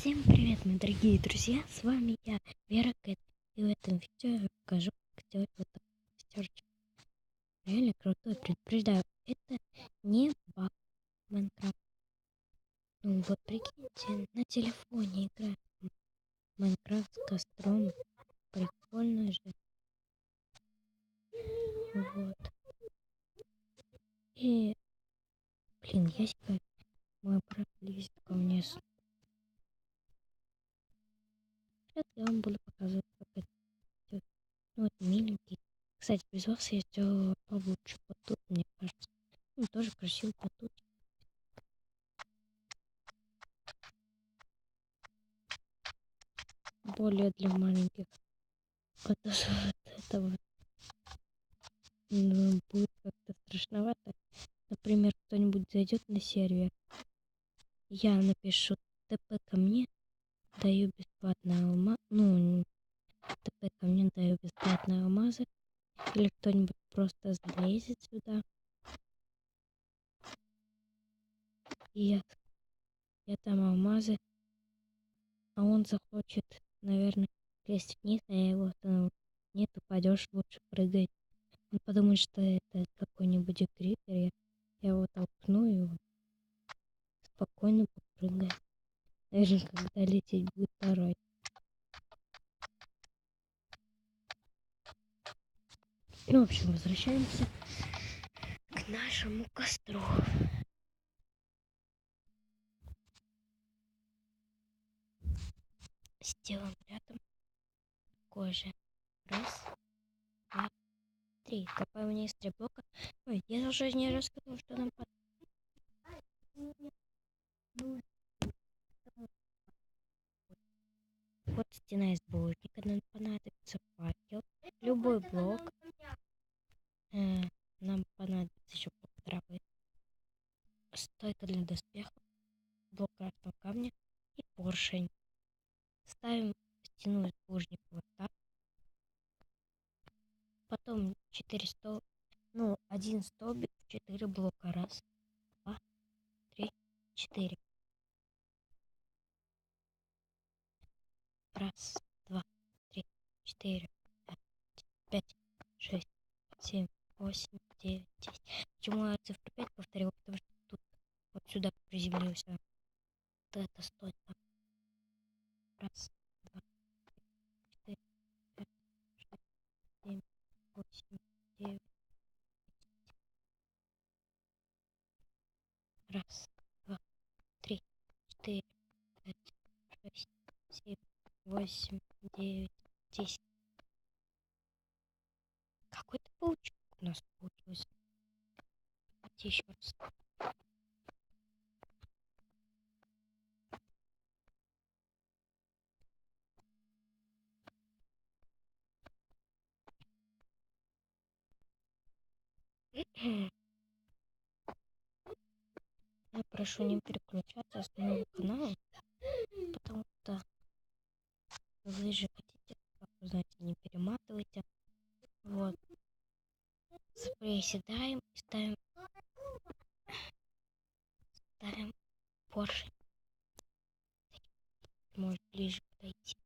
Всем привет, мои дорогие друзья, с вами я, Вера Кэт, и в этом видео я покажу, как сделать вот такой костерчик. Реально крутой, предупреждаю, это не баг Майнкрафт. Ну вот прикиньте, на телефоне играть Майнкрафт с костром, прикольно же. Вот. И, блин, Яська, мой брат лезет ко мне. Сейчас я вам буду показывать, как это делать. Ну, это миленький. Кстати, без вас я сделала получше вот тут, мне кажется. Ну, тоже красиво вот тут. Более для маленьких. Потому что от этого будет как-то страшновато. Например, кто-нибудь зайдет на сервер. Я напишу ТП ко мне, даю бесплатные алмазы. Ну, ТП ко мне, даю бесплатные алмазы. Или кто-нибудь просто залезет сюда. И я там алмазы. А он захочет, наверное, лезть вниз, а я его остановлю. Нет, упадешь, лучше прыгай. Он подумает, что это какой-нибудь крипер. Я его толкну, и он спокойно попрыгает. Наверное, когда лететь будет орать. Ну, в общем, возвращаемся к нашему костру. Сделаем рядом такой же. Раз, два, три. Копаем вниз 3 блока. Ой, я уже не рассказал, что нам вот стена из булыжника, нам понадобится факел, любой блок. Нам понадобится еще блок травы, стойка для доспехов, блок красного камня и поршень. Ставим стену из булыжника вот так. Потом 4 столбика, ну, один столбик, 4 блока. Раз, два, три, 4. Раз, два, три, 4, 5, 6, 7, 8, 9, 10. Почему я цифру 5 повторил? Потому что тут вот сюда приземлился. Вот это стойка. Раз, два, три, 4, 5, 6, 7, 8, 9. Раз, два, три, 4, 5, 6, 7, 8, 9, 10. Какой-то паучок у нас получился. Давайте еще раз. Я прошу не переключаться с моего канала, потому что вы же хотите, как вы знаете, не перематывайте. Вот. Приседаем и ставим поршень. Может ближе подойти.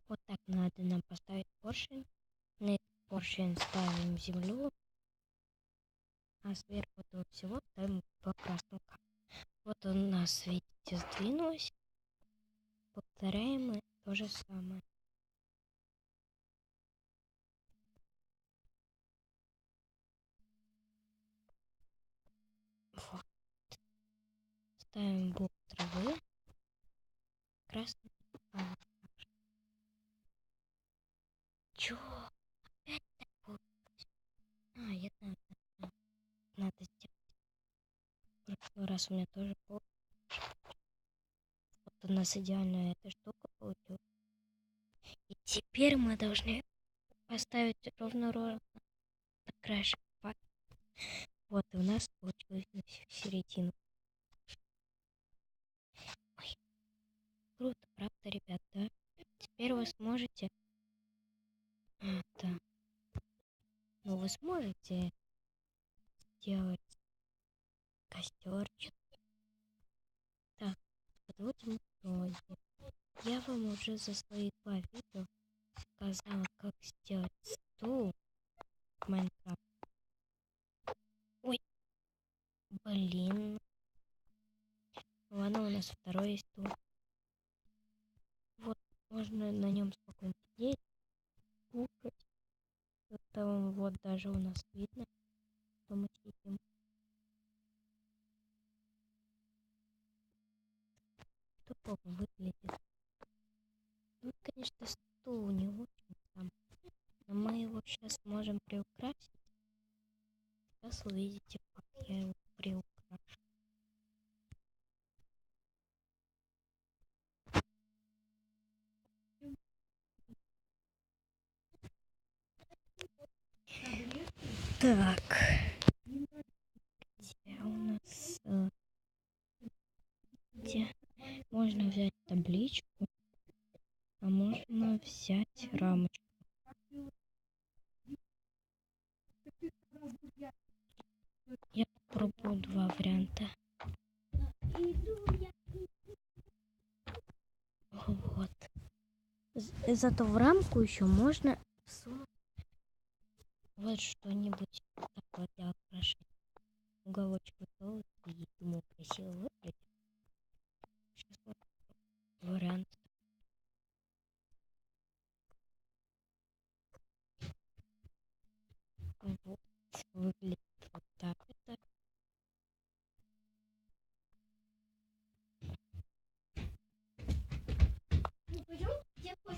Вот так надо нам поставить поршень. На этот поршень ставим землю, а сверху этого всего ставим по красному камню. Вот он у нас, видите, сдвинулось. Повторяем мы то же самое. Вот. Ставим блок травы. Красный камень. Чё? Опять так получилось? Я знаю, надо сделать. В прошлый раз у меня тоже получилось. Вот у нас идеальная эта штука получилась. И теперь мы должны поставить ровно на краешек. Вот и у нас получилось на середину. Ой, круто, правда, ребят, да? Теперь вы сможете... Да. Ну, вы сможете сделать костерчик. Так, подводим итоге я вам уже за свои 2 видео показала, как сделать стул в Майнкрафт. Ой, блин. Ладно, у нас второй есть стул. Вот, можно на нем спокойно сидеть, кушать. Вот там вот даже у нас видно, что мы сидим. Топово выглядит. Ну, конечно, стул не очень там. Но мы его сейчас можем приукрасить. Сейчас увидите, как я его приукрашу. Так, где у нас где можно взять табличку, а можно взять рамочку. Я попробую 2 варианта. Вот. Зато в рамку еще можно всунуть вот что-нибудь такое для украшения. Уголочек готов, и думаю, красиво выглядит. Сейчас вот вариант. Вот. Выглядит вот так это.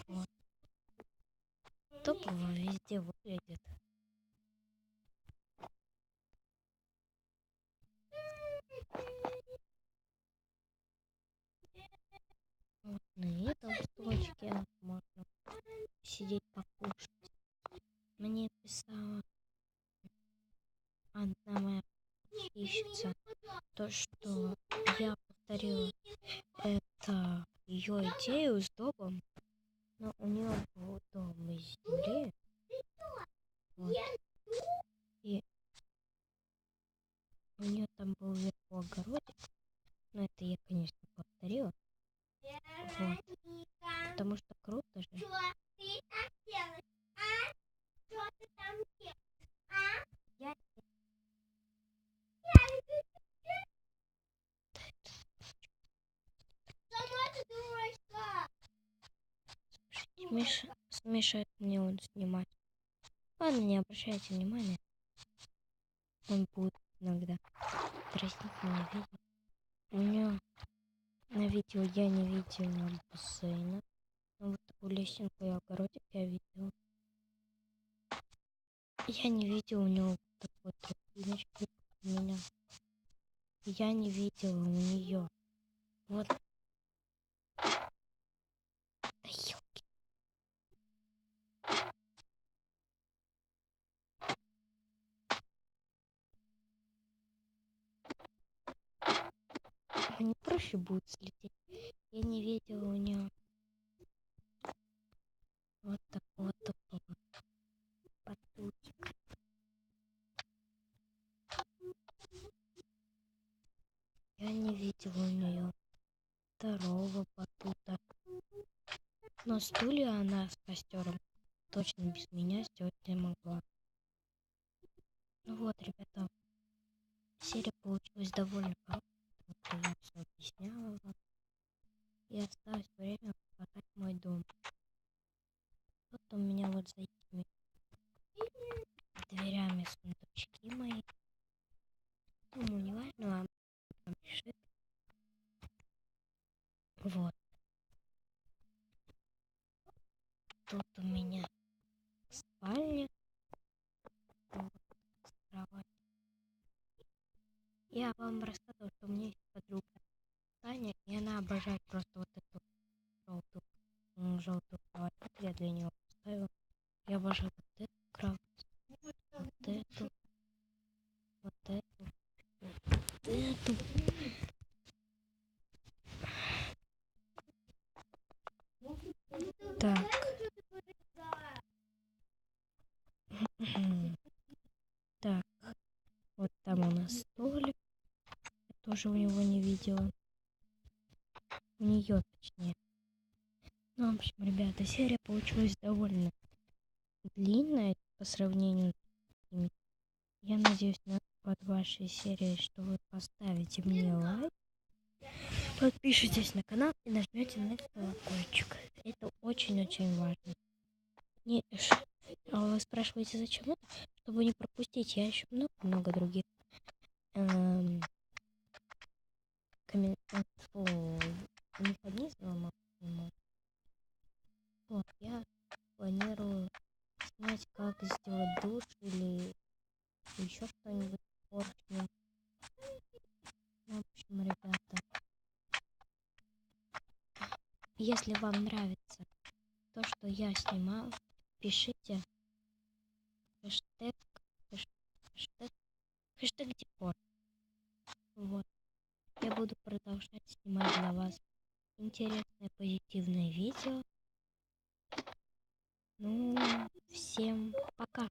Вот. Топово везде выглядит. Вот на этом столочке можно сидеть покушать. Мне писала одна моя подписчица, то что я повторила это ее идею с домом, но у нее был дом из земли. Вот. И у нее там был вверху огородик. Но это я, конечно, повторила. Вот. Потому что круто же. Смешает мне он снимать. Ладно, не обращайте внимания. Он будет иногда дразнить меня видео. У меня на видео я не видела бассейна. Но вот такую лесенку и огородик я видела. Я не видела у него такой тростиночки, как у меня. Я не видела у нее. Вот. Да ёлки. Мне проще будет слететь. Я не видела у нее вот такого топового батутика. Я не видела у нее второго батута. Но стулья она с костером точно без меня сделать не могла. Ну вот, ребята, серия получилась довольно короткая, потому что я все объясняла вам. И осталось время показать мой дом. Вот у меня вот за этими дверями сундучки мои. Думаю, не важно, вам там решит. Вот. Тут у меня спальня. Вот, кровать. Я вам рассказывал, что у меня есть подруга Таня, и она обожает просто вот эту желтую кровать. Вот я для нее поставила. Я обожаю вот эту кровать, вот эту, вот эту, вот эту. Так. Так. Вот там у нас столик. Я тоже у него не видела. У нее, точнее. Ну, в общем, ребята, серия получилась довольно длинная по сравнению с другими. Я надеюсь под вашей серией, что вы поставите мне лайк, подпишитесь на канал и нажмете на колокольчик. Это очень-очень важно. Не, вы спрашиваете, зачем это? Чтобы не пропустить. Я еще много-много других механизмов. Вот, я планирую снять, как сделать душ или еще что-нибудь поручнем. В общем, ребята, если вам нравится то, что я снимал, пишите хэштег, хэштег, хэштег декор. Вот. Я буду продолжать снимать для вас интересное позитивное видео. Ну, всем пока.